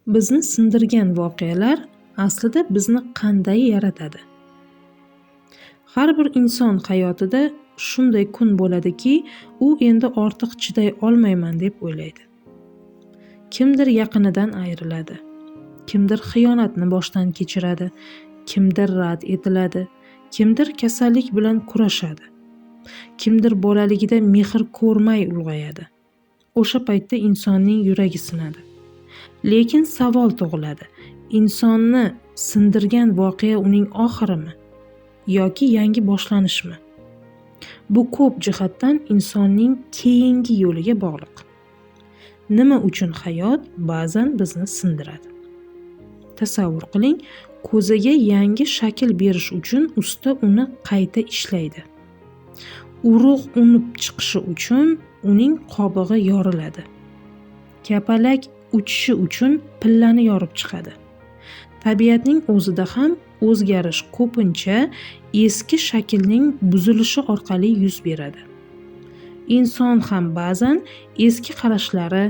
Bizni sindirgan voqealar aslida bizni qanday yaratadi? Har bir inson hayotida shunday kun bo'ladiki, u endi ortiq chiday olmayman deb o'ylaydi. Kimdir yaqinidan ayriladi, kimdir xiyonatni boshdan kechiradi, kimdir rad etiladi, kimdir kasallik bilan kurashadi, kimdir bolaligida mehr ko'rmay ulg'ayadi. O'sha paytda insonning yuragi sinadi. Lekin savol tug'iladi: insonni sindirgan voqea uning oxirimi yoki yangi boshlanishmi? Bu ko'p jihatdan insonning keyingi yo'liga bog'liq. Nima uchun hayot ba'zan bizni sindiradi? Tasavvur qiling, ko'zaga yangi shakl berish uchun usta uni qayta ishlaydi. Urug' unib chiqishi uchun uning qobig'i yoriladi. Kapalak uchishi uchun pillani yorib chiqadi. Tabiatning o'zida ham o'zgarish ko'pincha eski shaklning buzilishi orqali yuz beradi. Inson ham ba'zan eski qarashlari,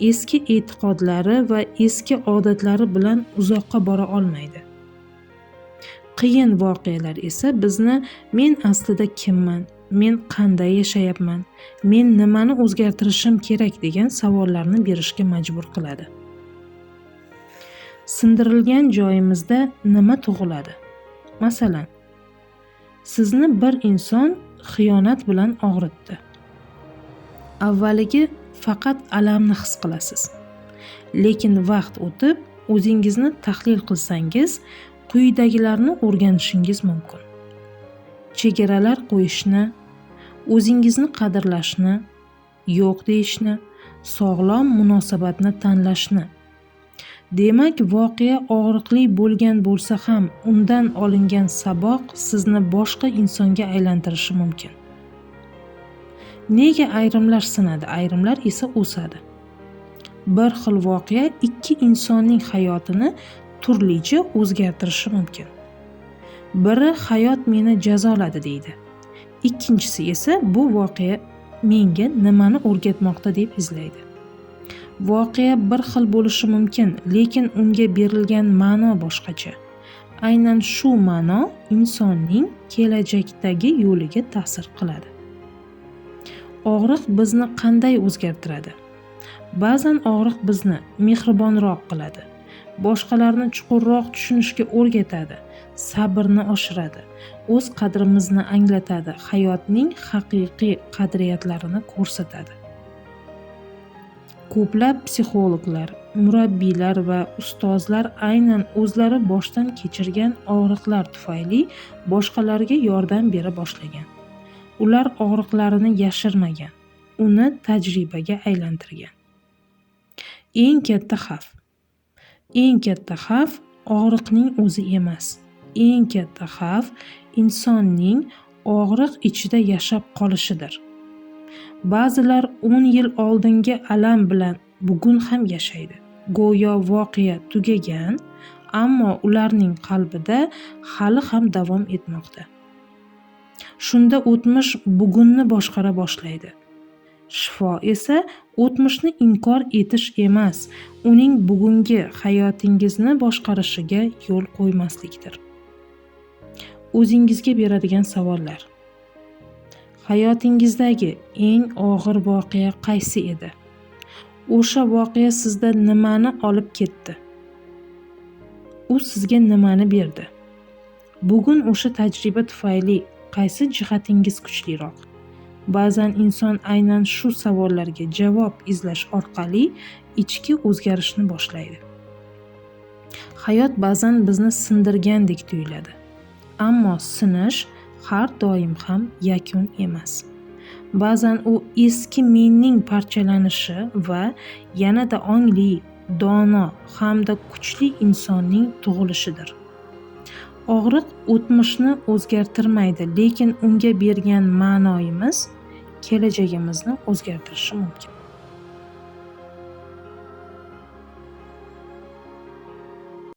eski e'tiqodlari va eski odatlari bilan uzoqqa bora olmaydi. Qiyin voqealar esa bizni men aslida kimman, men qanday yashayapman, men nimani o'zgartirishim kerak degan savollarni berishga majbur qiladi. Sindirilgan joyimizda nima tug'iladi? Masalan, sizni bir inson xiyonat bilan og'ritdi. Avvaliga faqat alamni his qilasiz. Lekin vaqt o'tib, o'zingizni tahlil qilsangiz, quyidagilarni o'rganishingiz mumkin. Chegaralar qo'yishni, o'zingizni qadrlashni, yo'q deyishni, sog'lom munosabatni tanlashni. Demak, voqea og'riqli bo'lgan bo'lsa ham, undan olingan saboq sizni boshqa insonga aylantirishi mumkin. Nega ayrimlar sinadi, ayrimlar esa o'sadi? Bir xil voqea ikki insonning hayotini turlicha o'zgartirishi mumkin. Biri hayot meni jazoladi deydi. Ikkinchisi esa bu voqea menga nimani o'rgatmoqda deb izlaydi. Voqea bir xil bo'lishi mumkin, lekin unga berilgan ma'no boshqacha. Aynan shu ma'no insonning kelajakdagi yo'liga ta'sir qiladi. Og'riq bizni qanday o'zgartiradi? Ba'zan og'riq bizni mehribonroq qiladi, boshqalarni chuqurroq tushunishga o'rgatadi, sabrni oshiradi, o'z qadrimizni anglatadi, hayotning haqiqiy qadriyatlarini ko'rsatadi. Ko'plab psixologlar, murabbiylar va ustozlar aynan o'zlari boshdan kechirgan og'riqlar tufayli boshqalarga yordam bera boshlagan. Ular og'riqlarini yashirmagan, uni tajribaga aylantirgan. Eng katta xavf og'riqning o'zi emas. Eng katta xavf insonning og'riq ichida yashab qolishidir. Ba'zilar 10 yil oldingi alam bilan bugun ham yashaydi. Go'yo voqea tugagan, ammo ularning qalbida hali ham davom etmoqda. Shunda o'tmish bugunni boshqara boshlaydi. Shifo esa o'tmishni inkor etish emas, uning bugungi hayotingizni boshqarishiga yo'l qo'ymaslikdir. O'zingizga beradigan savollar: hayotingizdagi eng og'ir voqea qaysi edi? O'sha voqea sizda nimani olib ketdi? U sizga nimani berdi? Bugun o'sha tajriba tufayli qaysi jihatingiz kuchliroq? Ba'zan inson aynan shu savollarga javob izlash orqali ichki o'zgarishni boshlaydi. Hayot ba'zan bizni sindirgandek tuyuladi. Ammo sinish har doim ham yakun emas. Ba'zan u eski menning parchalanishi va yanada ongli, dono hamda kuchli insonning tug'ilishidir. Og'riq o'tmishni o'zgartirmaydi, lekin unga bergan ma'noyimiz kelajagimizni o'zgartirishi mumkin.